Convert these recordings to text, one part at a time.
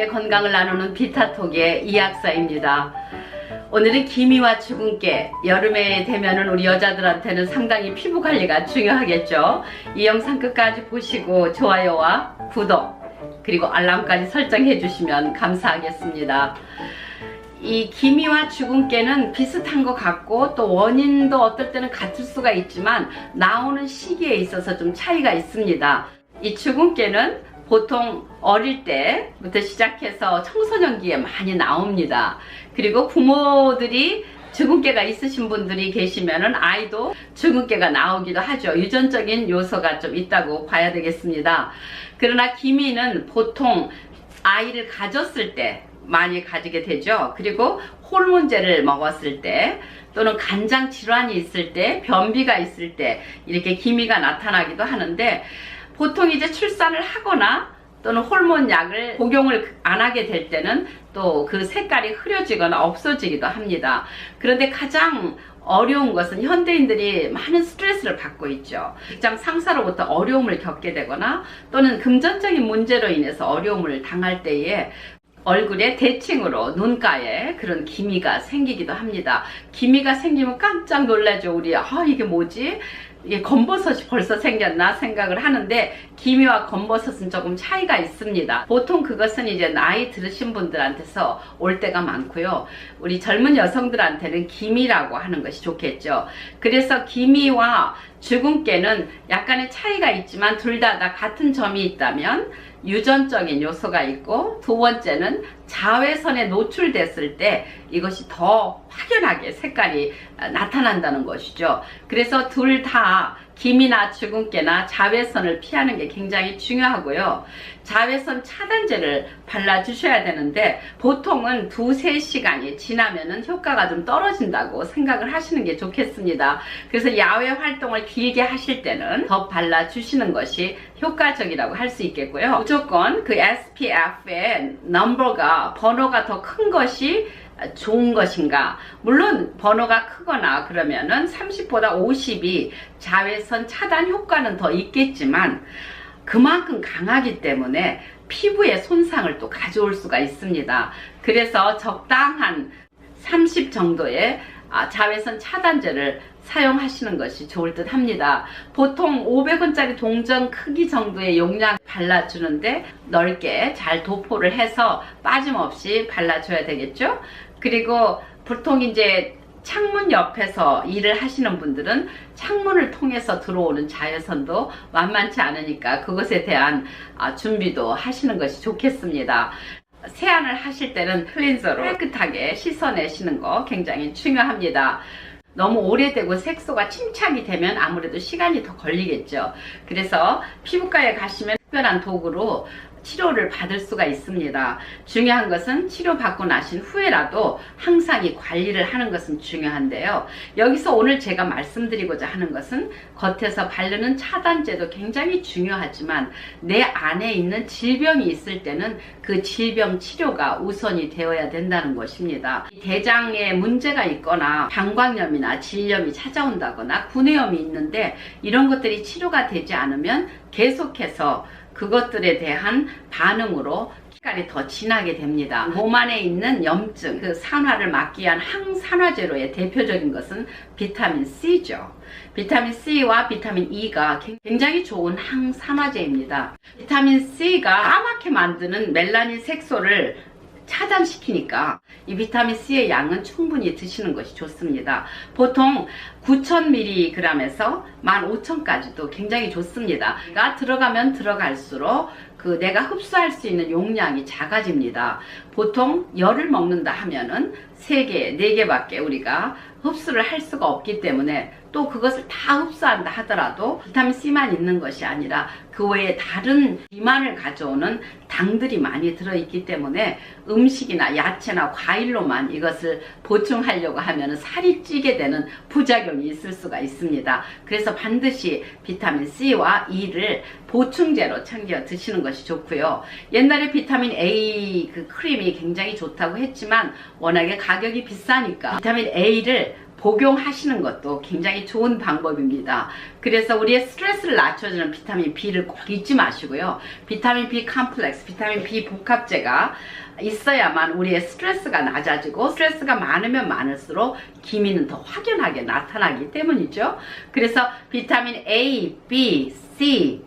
여러분의 건강을 나누는 비타톡의 이학사입니다. 오늘은 기미와 주근깨, 여름에 되면은 우리 여자들한테는 상당히 피부 관리가 중요하겠죠. 이 영상 끝까지 보시고 좋아요와 구독 그리고 알람까지 설정해 주시면 감사하겠습니다. 이 기미와 주근깨는 비슷한 것 같고 또 원인도 어떨 때는 같을 수가 있지만 나오는 시기에 있어서 좀 차이가 있습니다. 이 주근깨는 보통 어릴 때부터 시작해서 청소년기에 많이 나옵니다. 그리고 부모들이 주근깨가 있으신 분들이 계시면은 아이도 주근깨가 나오기도 하죠. 유전적인 요소가 좀 있다고 봐야 되겠습니다. 그러나 기미는 보통 아이를 가졌을 때 많이 가지게 되죠. 그리고 호르몬제를 먹었을 때 또는 간장 질환이 있을 때, 변비가 있을 때 이렇게 기미가 나타나기도 하는데 보통 이제 출산을 하거나 또는 호르몬 약을 복용을 안 하게 될 때는 또 그 색깔이 흐려지거나 없어지기도 합니다. 그런데 가장 어려운 것은 현대인들이 많은 스트레스를 받고 있죠. 직장 상사로부터 어려움을 겪게 되거나 또는 금전적인 문제로 인해서 어려움을 당할 때에 얼굴에 대칭으로 눈가에 그런 기미가 생기기도 합니다. 기미가 생기면 깜짝 놀라죠. 우리 이게 뭐지? 이게 검버섯이 벌써 생겼나 생각을 하는데 기미와 검버섯은 조금 차이가 있습니다. 보통 그것은 이제 나이 들으신 분들한테서 올 때가 많고요. 우리 젊은 여성들한테는 기미라고 하는 것이 좋겠죠. 그래서 기미와 주근깨는 약간의 차이가 있지만 둘 다 같은 점이 있다면 유전적인 요소가 있고, 두 번째는 자외선에 노출됐을 때 이것이 더 확연하게 색깔이 나타난다는 것이죠. 그래서 둘 다 기미나 주근깨나 자외선을 피하는 게 굉장히 중요하고요. 자외선 차단제를 발라주셔야 되는데 보통은 2~3시간이 지나면은 효과가 좀 떨어진다고 생각을 하시는 게 좋겠습니다. 그래서 야외 활동을 길게 하실 때는 더 발라주시는 것이 효과적이라고 할 수 있겠고요. 무조건 그 SPF의 번호가 더 큰 것이 좋은 것인가? 물론 번호가 크거나 그러면은 30보다 50이 자외선 차단 효과는 더 있겠지만 그만큼 강하기 때문에 피부에 손상을 또 가져올 수가 있습니다. 그래서 적당한 30 정도의 자외선 차단제를 사용하시는 것이 좋을 듯 합니다. 보통 500원짜리 동전 크기 정도의 용량 발라주는데 넓게 잘 도포를 해서 빠짐없이 발라줘야 되겠죠. 그리고 보통 이제 창문 옆에서 일을 하시는 분들은 창문을 통해서 들어오는 자외선도 만만치 않으니까 그것에 대한 준비도 하시는 것이 좋겠습니다. 세안을 하실 때는 클렌저로 깨끗하게 씻어내시는 거 굉장히 중요합니다. 너무 오래되고 색소가 침착이 되면 아무래도 시간이 더 걸리겠죠. 그래서 피부과에 가시면 특별한 도구로 치료를 받을 수가 있습니다. 중요한 것은 치료받고 나신 후에라도 항상 이 관리를 하는 것은 중요한데요. 여기서 오늘 제가 말씀드리고자 하는 것은 겉에서 바르는 차단제도 굉장히 중요하지만 내 안에 있는 질병이 있을 때는 그 질병 치료가 우선이 되어야 된다는 것입니다. 대장에 문제가 있거나 방광염이나 질염이 찾아온다거나 구내염이 있는데 이런 것들이 치료가 되지 않으면 계속해서 그것들에 대한 반응으로 시간이 더 지나게 됩니다. 몸 안에 있는 염증, 그 산화를 막기 위한 항산화제로의 대표적인 것은 비타민 C죠. 비타민 C와 비타민 E가 굉장히 좋은 항산화제입니다. 비타민 C가 까맣게 만드는 멜라닌 색소를 차단시키니까 이 비타민 C의 양은 충분히 드시는 것이 좋습니다. 보통 9,000mg에서 15,000까지도 굉장히 좋습니다. 들어가면 들어갈수록 그 내가 흡수할 수 있는 용량이 작아집니다. 보통 열을 먹는다 하면은 3개, 4개밖에 우리가 흡수를 할 수가 없기 때문에 또 그것을 다 흡수한다 하더라도 비타민 C만 있는 것이 아니라 그 외에 다른 비만을 가져오는 당들이 많이 들어있기 때문에 음식이나 야채나 과일로만 이것을 보충하려고 하면 살이 찌게 되는 부작용이 있을 수가 있습니다. 그래서 반드시 비타민 C와 E를 보충제로 챙겨 드시는 것이 좋고요. 옛날에 비타민 A 그 크림이 굉장히 좋다고 했지만 워낙에 가격이 비싸니까 비타민 A를 복용하시는 것도 굉장히 좋은 방법입니다. 그래서 우리의 스트레스를 낮춰주는 비타민 B를 꼭 잊지 마시고요. 비타민 B 컴플렉스, 비타민 B 복합제가 있어야만 우리의 스트레스가 낮아지고, 스트레스가 많으면 많을수록 기미는 더 확연하게 나타나기 때문이죠. 그래서 비타민 A, B, C,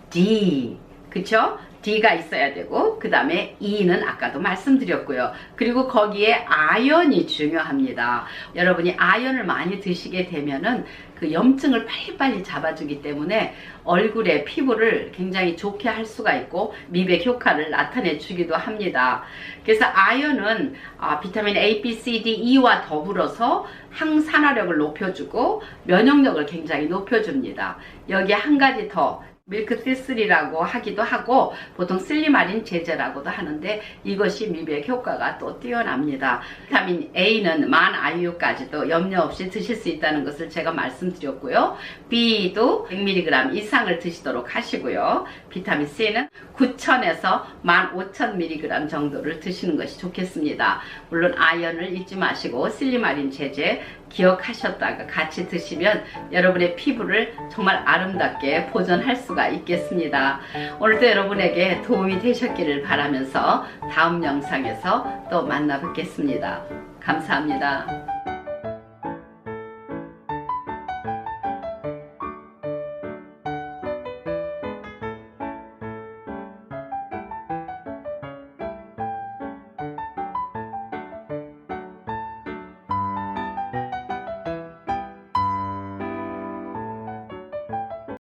D, 그쵸? D가 있어야 되고, 그 다음에 E는 아까도 말씀드렸고요. 그리고 거기에 아연이 중요합니다. 여러분이 아연을 많이 드시게 되면은 그 염증을 빨리빨리 잡아주기 때문에 얼굴의 피부를 굉장히 좋게 할 수가 있고 미백 효과를 나타내 주기도 합니다. 그래서 아연은 비타민 A, B, C, D, E와 더불어서 항산화력을 높여주고 면역력을 굉장히 높여줍니다. 여기에 한 가지 더, 밀크티슬이라고 하기도 하고 보통 슬리마린 제제라고도 하는데, 이것이 미백 효과가 또 뛰어납니다. 비타민 A는 만 IU까지도 염려 없이 드실 수 있다는 것을 제가 말씀드렸고요. B도 100mg 이상을 드시도록 하시고요. 비타민 C는 9,000에서 15,000mg 정도를 드시는 것이 좋겠습니다. 물론 아연을 잊지 마시고 슬리마린 제제 기억하셨다가 같이 드시면 여러분의 피부를 정말 아름답게 보존할 수가 있겠습니다. 오늘도 여러분에게 도움이 되셨기를 바라면서 다음 영상에서 또 만나 뵙겠습니다. 감사합니다.